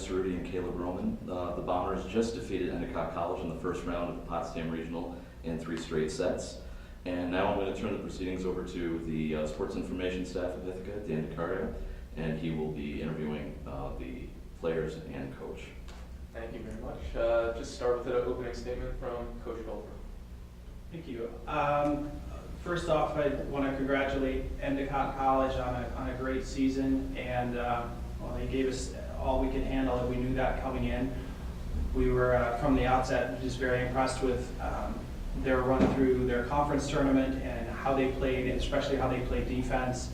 Amanda Cerruti and Caleb Roman. The Bombers just defeated Endicott College in the first round of the Potsdam Regional in 3 straight sets. And now I'm going to turn the proceedings over to the sports information staff of Ithaca, Dan DeCario, and he will be interviewing the players and coach. Thank you very much. Just start with an opening statement from Coach Dolfer. Thank you. First off, I want to congratulate Endicott College on a great season, and well, they gave us all we could handle, and we knew that coming in. We were, from the outset, just very impressed with their run through their conference tournament and how they played, and especially how they played defense.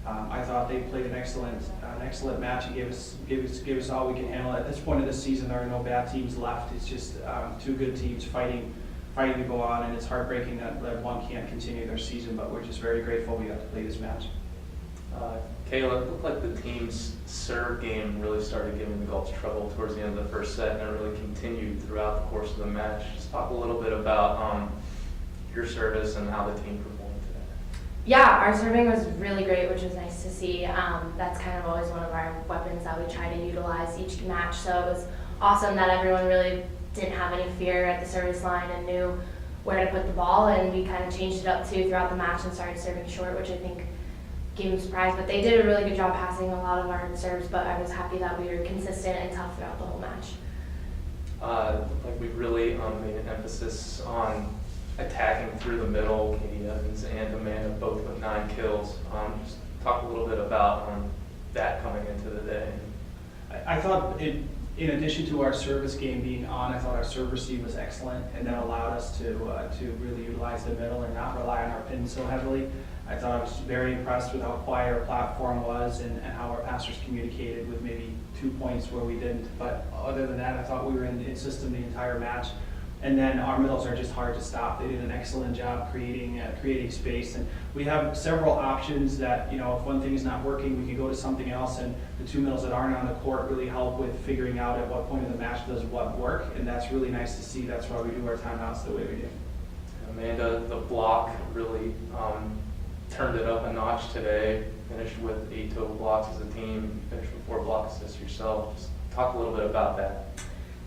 I thought they played an excellent match and gave us all we can handle. At this point of the season, there are no bad teams left. It's just 2 good teams fighting to go on, and it's heartbreaking that one can't continue their season, but we're just very grateful we got to play this match. Kayla, it looked like the team's serve game really started giving the Gulfs trouble towards the end of the first set, and it really continued throughout the course of the match. Just talk a little bit about your service and how the team performed today. Yeah, our serving was really great, which was nice to see. That's kind of always one of our weapons that we try to utilize each match, so it was awesome that everyone really didn't have any fear at the service line and knew where to put the ball, and we kind of changed it up too throughout the match and started serving short, which I think gave them a surprise. But they did a really good job passing a lot of our serves, but I was happy that we were consistent and tough throughout the whole match. Like we really made an emphasis on attacking through the middle. Katie Evans and Amanda both with 9 kills. Just talk a little bit about that coming into the day. I thought in addition to our service game being on, I thought our serve receive was excellent, and that allowed us to really utilize the middle and not rely on our pins so heavily. I thought I was very impressed with how quiet our platform was and how our passers communicated, with maybe 2 points where we didn't. But other than that, I thought we were in system the entire match. And then our middles are just hard to stop. They did an excellent job creating space, and we have several options that, if one thing is not working, we can go to something else, and the 2 middles that aren't on the court really help with figuring out at what point in the match does what work, and that's really nice to see. That's why we do our timeouts the way we do. Amanda, the block really turned it up a notch today. Finished with 8 total blocks as a team. Finished with 4 block assists yourself. Just talk a little bit about that.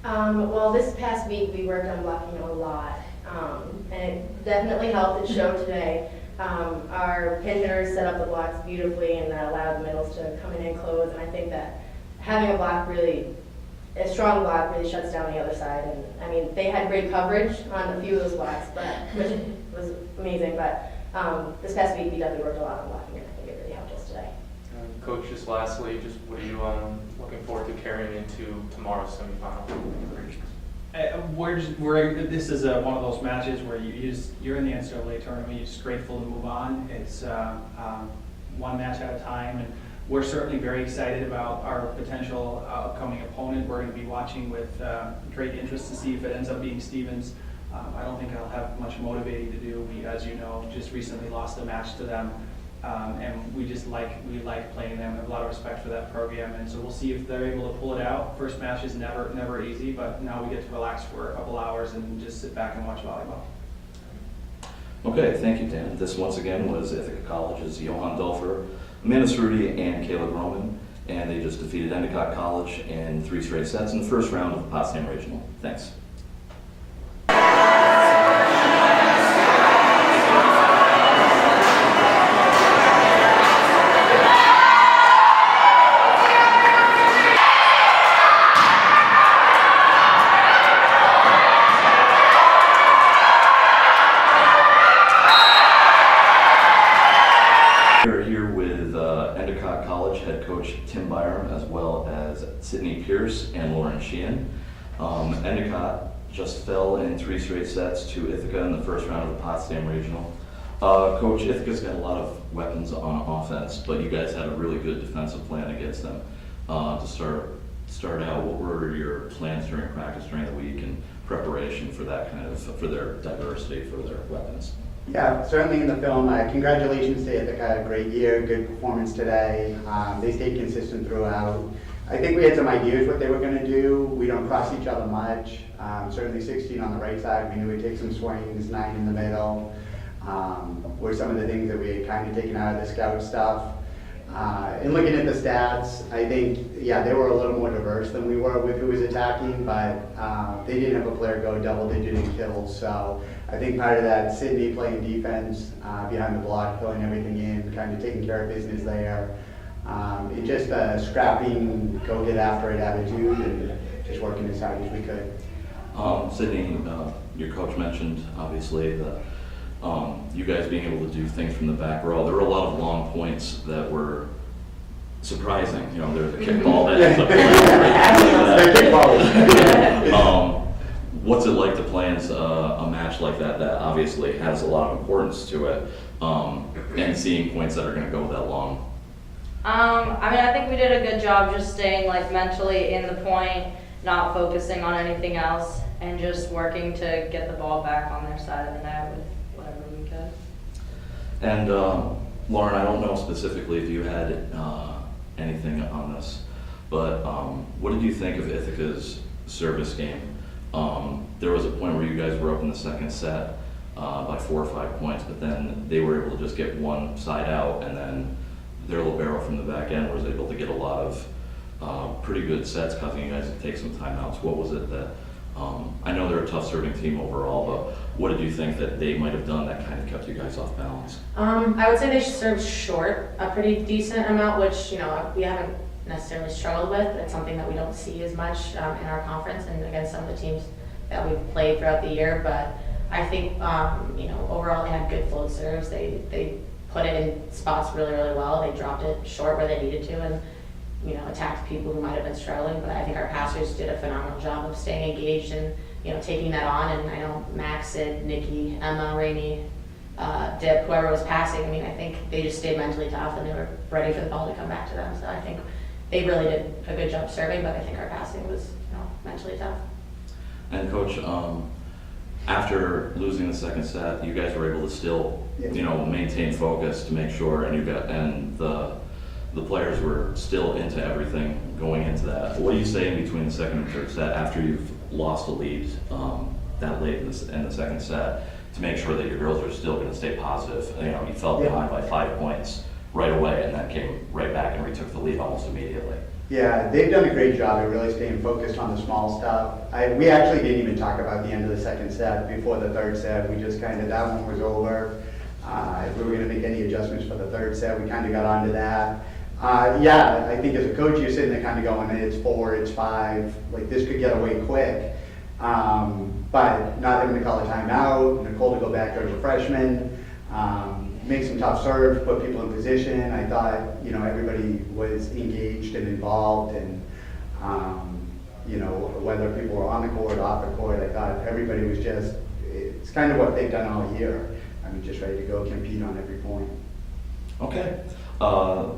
Well, this past week we worked on blocking a lot, and it definitely helped. It showed today. Our pin hitters set up the blocks beautifully, and that allowed the middles to come in and close. And I think that having a strong block really shuts down the other side. And I mean, they had great coverage on a few of those blocks, which was amazing. But this past week we definitely worked a lot on blocking, and I think it really helped us today. Coach, just lastly, what are you looking forward to carrying into tomorrow's semifinal? This is one of those matches where you're in the NCAA tournament. You're just grateful to move on. It's one match at a time, and we're certainly very excited about our potential upcoming opponent. We're going to be watching with great interest to see if it ends up being Stevens. I don't think I'll have much motivating to do. We, as you know, just recently lost a match to them. And we like playing them. We have a lot of respect for that program, and so we'll see if they're able to pull it out. First match is never easy, but now we get to relax for a couple hours and just sit back and watch volleyball. Okay, thank you, Dan. This once again was Ithaca College's Johan Dolfer, Amanda Cerruti, and Caleb Roman, and they just defeated Endicott College in 3 straight sets in the first round of the Potsdam Regional. Thanks. Endicott College head coach Tim Byram, as well as Sydney Pierce and Lauren Sheehan. Endicott just fell in 3 straight sets to Ithaca in the first round of the Potsdam Regional. Coach, Ithaca's got a lot of weapons on offense, but you guys had a really good defensive plan against them. To start out, what were your plans during practice during the week and preparation for that for their diversity, for their weapons? Yeah, certainly in the film. Congratulations to Ithaca, a great year, good performance today. They stayed consistent throughout. I think we had some ideas what they were going to do. We don't cross each other much. Certainly 16 on the right side. We knew we'd take some swings, 9 in the middle. Were some of the things that we had kind of taken out of the scout stuff. In looking at the stats, I think, yeah, they were a little more diverse than we were with who was attacking, but they didn't have a player go double-digit in kills. So I think part of that, Sydney playing defense behind the block, filling everything in, kind of taking care of business there. It's just a scrapping, go-get-after-it attitude and just working as hard as we could. Sydney, your coach mentioned, obviously, that you guys being able to do things from the back row. There were a lot of long points that were surprising. You know, there's a kickball that ends up what's it like to play in a match like that obviously has a lot of importance to it, and seeing points that are going to go that long? I mean, I think we did a good job just staying like mentally in the point, not focusing on anything else, and just working to get the ball back on their side of the net with whatever we could. And Lauren, I don't know specifically if you had anything on this, but what did you think of Ithaca's service game? There was a point where you guys were up in the second set by 4 or 5 points, but then they were able to just get one side out, and then their libero from the back end was able to get a lot of pretty good sets, causing you guys to take some timeouts. What was it that, I know they're a tough serving team overall, but what did you think that they might have done that kind of kept you guys off balance? I would say they served short a pretty decent amount, which, you know, we haven't necessarily struggled with. It's something that we don't see as much in our conference and against some of the teams that we've played throughout the year. But I think, you know, overall they had good float serves. They put it in spots really, really well. They dropped it short where they needed to and, you know, attacked people who might have been struggling. But I think our passers did a phenomenal job of staying engaged and, you know, taking that on. And I know Max, Sid, Nikki, Emma, Rainey, Dip, whoever was passing, I mean, I think they just stayed mentally tough and they were ready for the ball to come back to them. So I think they really did a good job serving, but I think our passing was, you know, mentally tough. And Coach, after losing the second set, you guys were able to still, you know, maintain focus to make sure, and the players were still into everything going into that. What do you say in between the second and third set after you've lost a lead that late in the second set to make sure that your girls are still going to stay positive? You know, you fell behind by 5 points right away, and then came right back and retook the lead almost immediately. Yeah, they've done a great job at really staying focused on the small stuff. We actually didn't even talk about the end of the second set before the third set. We just kind of, that one was over. If we were going to make any adjustments for the third set, we kind of got onto that. Yeah, I think as a coach, you're sitting there kind of going, it's 4, it's 5, like this could get away quick. But not having to call a timeout, Nicole to go back there as a freshman, make some tough serves, put people in position. I thought, you know, everybody was engaged and involved, and you know, whether people were on the court, off the court, I thought everybody was just, it's kind of what they've done all year. I mean, just ready to go compete on every point. Okay.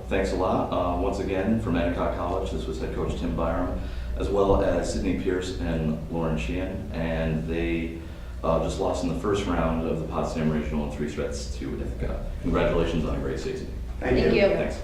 Thanks a lot. Once again, from Endicott College, this was head coach Tim Byram, as well as Sydney Pierce and Lauren Sheehan, and they just lost in the first round of the Potsdam Regional in 3 sets to Ithaca. Congratulations on a great season. Thank you. Thank you. Thanks.